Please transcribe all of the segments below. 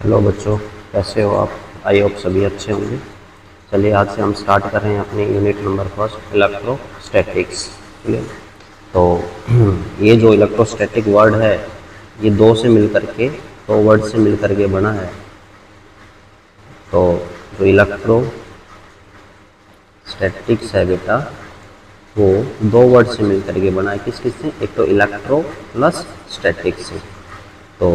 Hello बच्चों, कैसे हो आप? आई होप सभी अच्छे होंगे। चलिए आज से हम स्टार्ट कर रहे हैं अपनी यूनिट नंबर फर्स्ट, इलेक्ट्रोस्टैटिक्स। ठीक है। तो ये जो इलेक्ट्रोस्टैटिक वर्ड है, ये दो वर्ड से मिल करके बना है। तो जो इलेक्ट्रोस्टैटिक्स है बेटा, वो दो वर्ड से मिल करके बना है। किस किस से? एक तो इलेक्ट्रो प्लस स्टैटिक्स से। तो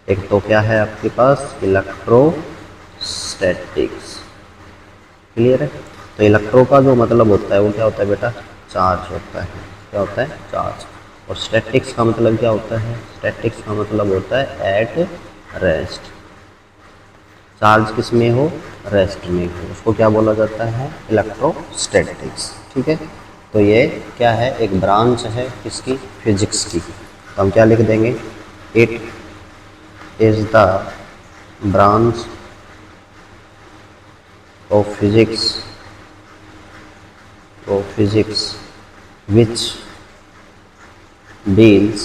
एक तो क्या है आपके पास? इलेक्ट्रोस्टैटिक्स। क्लियर है? तो इलेक्ट्रो का जो मतलब होता है वो क्या होता है बेटा? चार्ज होता है। क्या होता है? चार्ज। और स्टैटिक्स का मतलब क्या होता है? स्टैटिक्स का मतलब होता है एट रेस्ट। चार्ज किस में हो? रेस्ट में हो, उसको क्या बोला जाता है? इलेक्ट्रोस्टैटिक्स। ठीक है। तो ये क्या है? एक ब्रांच है किसकी? फिजिक्स की। तो हम क्या लिख देंगे? It is the branch of physics which deals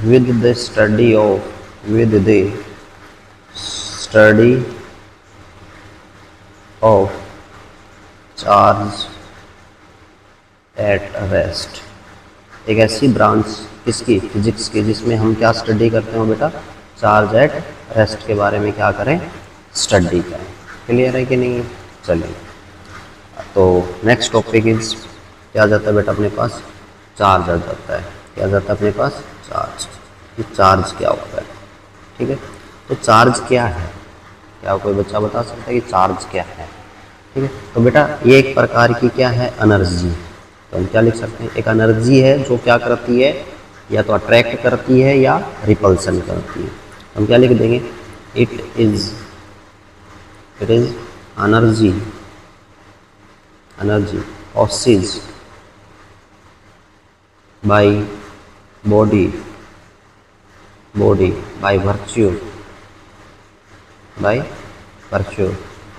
with the study of charge at rest। एक ऐसी ब्रांच किसकी? फिजिक्स की, जिसमें हम क्या स्टडी करते हो बेटा? चार्ज एट रेस्ट के बारे में क्या करें? स्टडी करें। क्लियर है कि नहीं? चलिए, तो नेक्स्ट टॉपिक इज क्या आ जाता है बेटा अपने पास? चार्ज आ जाता है। क्या आ जाता है अपने पास? चार्ज। ये चार्ज क्या होता है? ठीक है। तो चार्ज क्या है? क्या कोई बच्चा बता सकता है कि चार्ज क्या है? ठीक है। तो बेटा ये एक प्रकार की क्या है? एनर्जी। तो हम क्या लिख सकते हैं? एक एनर्जी है जो क्या करती है? या तो अट्रैक्ट करती है या रिपल्सन करती है। हम क्या लिख देंगे? It is energy causes by body by virtue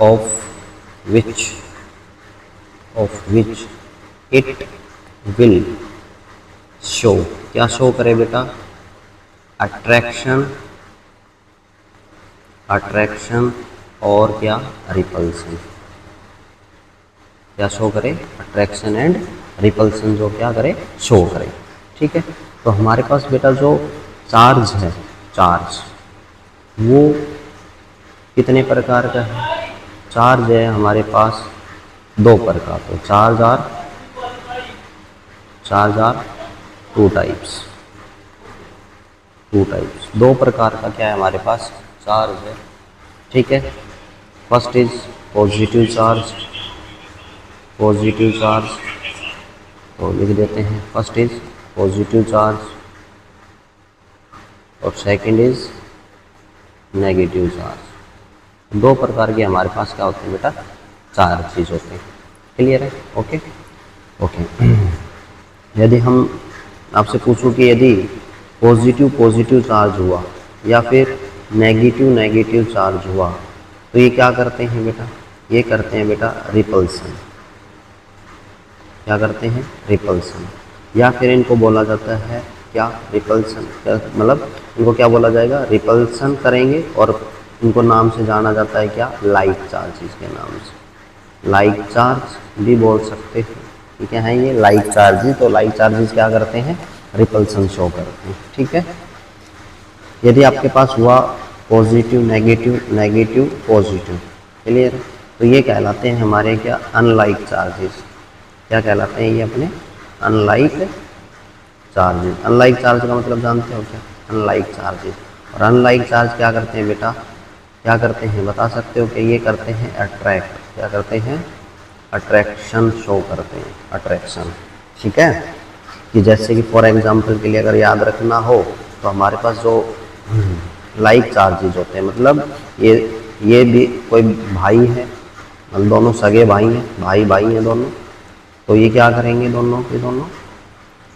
of which it will show। क्या शो करे बेटा? अट्रैक्शन और क्या? रिपल्सन। क्या शो करे? अट्रैक्शन एंड रिपल्सन जो क्या करे? शो करे। ठीक है। तो हमारे पास बेटा जो चार्ज है, चार्ज वो कितने प्रकार का है? चार्ज है हमारे पास दो प्रकार। तो चार्ज आर टू टाइप्स। दो प्रकार का क्या है हमारे पास? चार्ज है। ठीक है। First is positive charge. तो लिख देते हैं, फर्स्ट इज पॉजिटिव चार्ज और सेकंड इज नेगेटिव चार्ज। दो प्रकार के हमारे पास क्या होते हैं बेटा? चार्जेस होते हैं। क्लियर है? ओके। यदि हम आपसे पूछूं कि यदि पॉजिटिव चार्ज हुआ या फिर नेगेटिव चार्ज हुआ, तो ये क्या करते हैं बेटा? ये करते हैं बेटा रिपल्सन। क्या करते हैं? रिपल्सन। या फिर इनको बोला जाता है क्या? रिपल्सन। मतलब इनको क्या बोला जाएगा? रिपल्सन करेंगे। और इनको नाम से जाना जाता है क्या? लाइक चार्जेस के नाम से। लाइक चार्ज भी बोल सकते हैं। ठीक है, ये लाइक चार्जेस। तो लाइक चार्जेस क्या करते हैं? रिपल्सन शो करते हैं। ठीक है। यदि आपके पास हुआ पॉजिटिव नेगेटिव पॉजिटिव, क्लियर? तो ये कहलाते हैं हमारे क्या? Unlike charges. क्या कहलाते हैं ये अपने? Unlike charges. अनलाइक चार्ज का मतलब जानते हो क्या? Unlike charges. और अनलाइक चार्ज क्या करते हैं बेटा? क्या करते हैं बता सकते हो? कि ये करते हैं अट्रैक्ट। क्या करते हैं? अट्रैक्शन शो करते हैं। अट्रैक्शन। ठीक है। कि जैसे कि फॉर एग्जांपल के लिए अगर याद रखना हो, तो हमारे पास जो लाइक चार्जेस होते हैं, मतलब ये भी कोई भाई है, मतलब दोनों सगे भाई हैं, भाई हैं दोनों। तो ये क्या करेंगे? दोनों के दोनों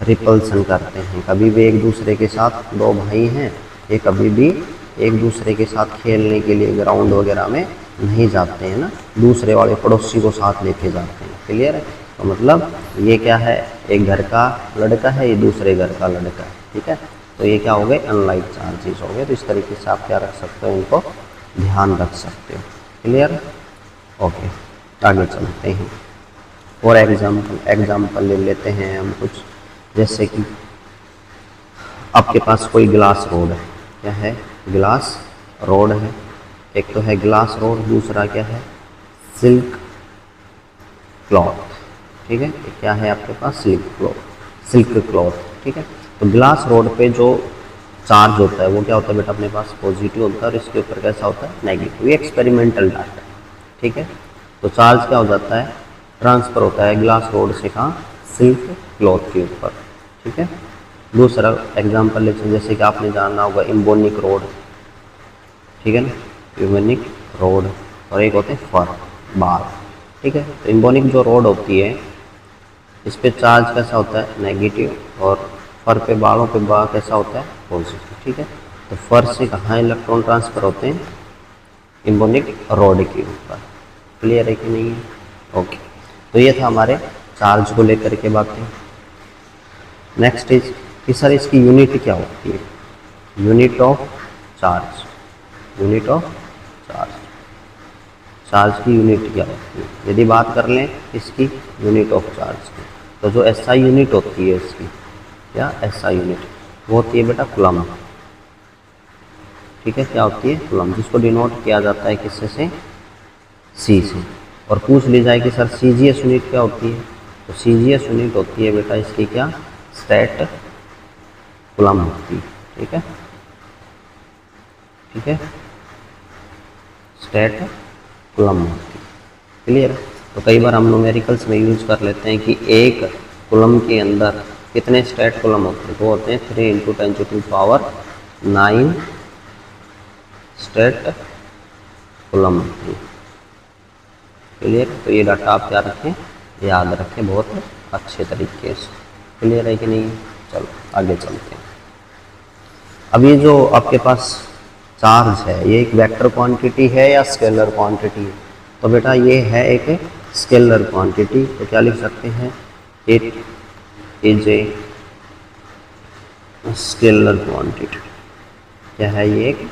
रिपल्सन करते हैं। कभी भी एक दूसरे के साथ, दो भाई हैं, ये कभी भी एक दूसरे के साथ खेलने के लिए ग्राउंड वगैरह में नहीं जाते हैं ना, दूसरे वाले पड़ोसी को साथ लेके जाते हैं। क्लियर है? तो मतलब ये क्या है, एक घर का लड़का है, ये दूसरे घर का लड़का है, ठीक है। तो ये क्या हो गए, अनलाइक चार्जेस हो गए। तो इस तरीके से आप क्या रख सकते हो, इनको ध्यान रख सकते हो। Clear, okay. आगे चलते हैं और एग्जाम्पल ले लेते हैं हम कुछ। जैसे कि आपके पास कोई ग्लास रोड है, क्या है, ग्लास रोड है। एक तो है ग्लास रोड, दूसरा क्या है, सिल्क क्लॉथ, ठीक है। ये क्या है आपके पास, सिल्क क्लॉथ, ठीक है। तो ग्लास रोड पे जो चार्ज होता है वो क्या होता है बेटा, अपने पास पॉजिटिव होता है, और इसके ऊपर कैसा होता है, नेगेटिव। ये एक्सपेरिमेंटल डाटा है, ठीक है। तो चार्ज क्या हो जाता है, ट्रांसफर होता है ग्लास रोड से कहाँ, सिल्क क्लॉथ के ऊपर, ठीक है। दूसरा एग्जाम्पल लेते हैं, जैसे कि आपने जाना होगा इम्बोनिक रोड, ठीक है ना, इम्बोनिक रोड, और एक होते हैं फर, बाल, ठीक है। तो इम्बोनिक जो रोड होती है, इस पे चार्ज कैसा होता है, नेगेटिव, और फर पे, बालों पे कैसा होता है, पॉजिटिव, ठीक है। तो फर से कहाँ इलेक्ट्रॉन ट्रांसफर होते हैं, इम्बोनिक रोड के ऊपर। क्लियर है कि नहीं है, ओके। तो ये था हमारे चार्ज को लेकर के बातें। नेक्स्ट इज कि सर इसकी यूनिट क्या होती है, unit of charge, unit of charge, charge की यूनिट क्या होती है। यदि बात कर लें इसकी यूनिट ऑफ चार्ज की, तो जो एसआई यूनिट होती है इसकी, क्या एसआई यूनिट, वो होती है बेटा कूलम, ठीक है। क्या होती है, कूलम, जिसको डिनोट किया जाता है किससे से, सी से। और पूछ ली जाए कि सर सीजीएस यूनिट क्या होती है, तो सीजीएस यूनिट होती है बेटा इसकी क्या, स्टेट कूलम होती है, ठीक है, ठीक है, स्टेट कूलम होती है। क्लियर। तो कई बार हम न्यूमेरिकल्स में यूज कर लेते हैं कि एक कूलम के अंदर कितने स्टेट कूलम होते हैं, तो होते हैं 3 × 10⁹ स्टेट कूलम होती है। क्लियर। तो ये डाटा आप क्या रखें, याद रखें बहुत अच्छे तरीके से। क्लियर है कि नहीं, चलो आगे चलते हैं। अब ये जो आपके पास चार्ज है, ये एक वेक्टर क्वांटिटी है या स्केलर क्वांटिटी है, तो बेटा ये है एक स्केलर क्वांटिटी। तो क्या लिख सकते हैं, it is a scalar quantity. क्या है, ये एक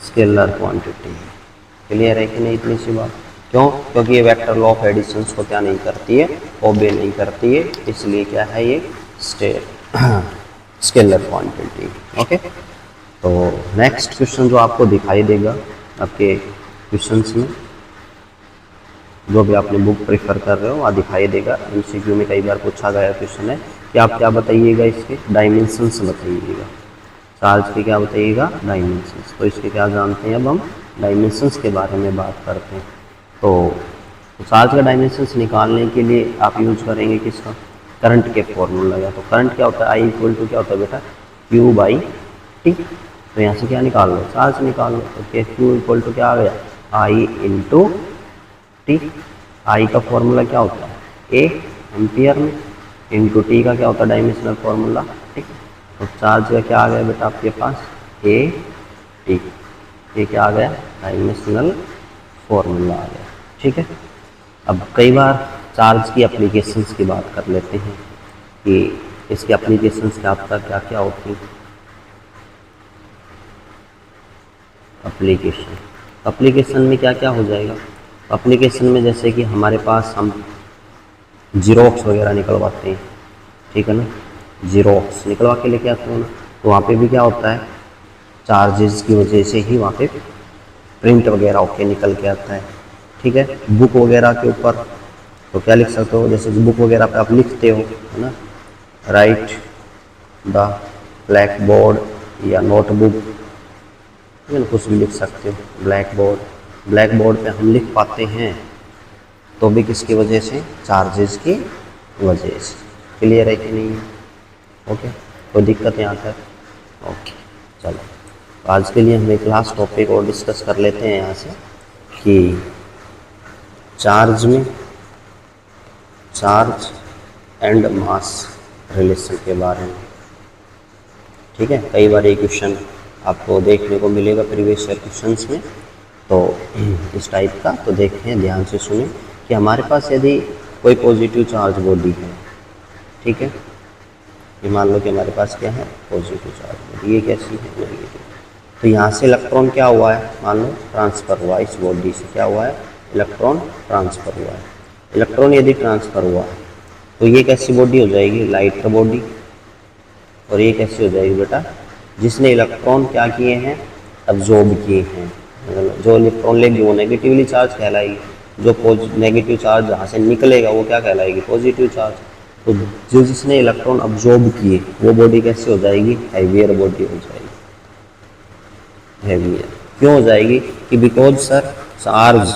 स्केलर क्वांटिटी है। क्लियर है कि नहीं, इतनी सी बात। क्यों, क्योंकि ये वेक्टर लॉ ऑफ एडिशंस को क्या नहीं करती है, ओबे नहीं करती है, इसलिए क्या है ये स्केलर क्वांटिटी। ओके। तो नेक्स्ट क्वेश्चन जो आपको दिखाई देगा आपके क्वेश्चंस में, जो भी आपने बुक प्रेफर कर रहे हो वहाँ दिखाई देगा। एमसीक्यू में कई बार पूछा गया क्वेश्चन है कि आप क्या बताइएगा, इसके डायमेंशंस बताइएगा, चार्ज के क्या बताइएगा, डायमेंशंस। तो इसके क्या जानते हैं, अब हम डायमेंशंस के बारे में बात करते हैं। तो चार्ज का डायमेंशंस निकालने के लिए आप यूज करेंगे किसका, करंट के फॉर्मूला का। तो करंट क्या होता है, आई इक्वल टू क्या होता है बेटा, Q/T। तो यहाँ से क्या निकाल लो, चार्ज निकाल लो। तो Q इक्वल टू क्या आ गया, I × T। आई का फॉर्मूला क्या होता है, A एम्पियर में, इंटू टी का क्या होता है, डायमेंशनल फॉर्मूला, ठीक है। तो चार्ज का क्या आ गया बेटा आपके पास, AT। ये क्या आ गया, डायमेंशनल फॉर्मूला आ गया, ठीक है। अब कई बार चार्ज की एप्लीकेशंस की बात कर लेते हैं कि इसकी एप्लीकेशंस क्या क्या क्या होती हैं। एप्लीकेशन में क्या क्या हो जाएगा, एप्लीकेशन में जैसे कि हमारे पास हम जीरोक्स वगैरह निकलवाते हैं, ठीक है ना, जीरोक्स निकलवा के लेके आते हो ना, तो वहाँ पे भी क्या होता है, चार्जेस की वजह से ही वहाँ पे प्रिंट वगैरह होके निकल के आता है, ठीक है। बुक वगैरह के ऊपर तो क्या लिख सकते हो, जैसे बुक वगैरह पे आप लिखते हो, है ना, राइट द ब्लैक बोर्ड या नोटबुक, कुछ भी लिख सकते हो, ब्लैक बोर्ड पे हम लिख पाते हैं, तो भी किसकी वजह से, चार्जेस की वजह से। क्लियर है कि नहीं है, ओके। कोई दिक्कत यहाँ तक, ओके। चलो आज के लिए हम एक लास्ट टॉपिक और डिस्कस कर लेते हैं यहाँ से कि चार्ज में चार्ज एंड मास रिलेशन के बारे में, ठीक है। कई बार ये क्वेश्चन आपको देखने को मिलेगा प्रीवियस ईयर क्वेश्चंस में, तो इस टाइप का। तो देखें, ध्यान से सुने कि हमारे पास यदि कोई पॉजिटिव चार्ज बॉडी है, ठीक है। ये मान लो कि हमारे पास क्या है, पॉजिटिव चार्ज बॉडी, ये कैसी है, नेगेटिव। तो यहाँ से इलेक्ट्रॉन क्या हुआ है, मान लो ट्रांसफ़र हुआ, इस बॉडी से क्या हुआ है, इलेक्ट्रॉन ट्रांसफ़र हुआ है। इलेक्ट्रॉन यदि ट्रांसफ़र हुआ है तो ये कैसी बॉडी हो जाएगी, लाइटर बॉडी। और ये कैसी हो जाएगी बेटा, जिसने इलेक्ट्रॉन क्या किए हैं, अब्जॉर्ब किए हैं। मतलब जो इलेक्ट्रॉन लेगी वो नेगेटिवली चार्ज कहलाएगी, जो नेगेटिव चार्ज जहाँ से निकलेगा वो क्या कहलाएगी, पॉजिटिव चार्ज। तो जो जिसने इलेक्ट्रॉन अब्जॉर्ब किए वो बॉडी कैसी हो जाएगी, हैवियर बॉडी हो जाएगी, हैवियर। क्यों हो जाएगी कि because sir charge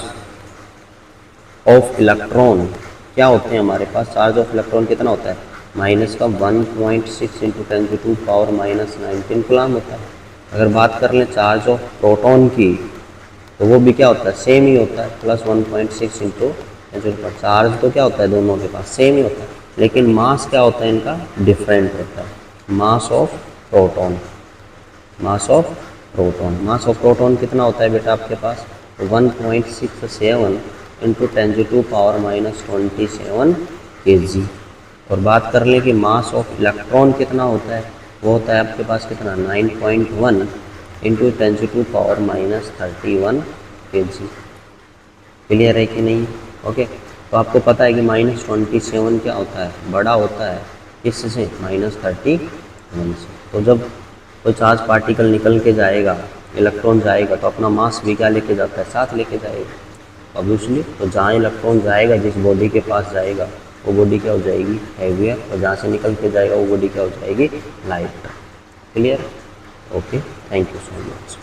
of electron क्या होते हैं हमारे पास, चार्ज ऑफ इलेक्ट्रॉन कितना होता है, माइनस का 1.6 इंटू 10⁻² -19 कूलम होता है। अगर बात कर लें चार्ज ऑफ प्रोटॉन की तो वो भी क्या होता है, सेम ही होता है, प्लस 1.6 इंटू 10⁻²। चार्ज तो क्या होता है दोनों के पास सेम ही होता है, लेकिन मास क्या होता है इनका, डिफरेंट होता है। Mass of proton, mass of proton, mass of proton कितना होता है बेटा आपके पास, 1.67 इंटू 10⁻⁻27 kg। और बात कर लें कि मास ऑफ इलेक्ट्रॉन कितना होता है, वो होता है आपके पास कितना, 9.1 इंटू 10⁻31 kg। क्लियर है कि नहीं, ओके। तो आपको पता है कि -27 क्या होता है, बड़ा होता है किससे, -31 से। तो जब कोई चार्ज पार्टिकल निकल के जाएगा, इलेक्ट्रॉन जाएगा, तो अपना मास भी क्या लेके जाता है, साथ लेके जाएगा ऑब्वियसली। तो जहाँ इलेक्ट्रॉन जाएगा, जिस बॉडी के पास जाएगा, वो बॉडी क्या हो जाएगी, हैवियर। और जहाँ से निकल के जाएगा वो बॉडी क्या हो जाएगी, lighter. Clear, okay, thank you so much.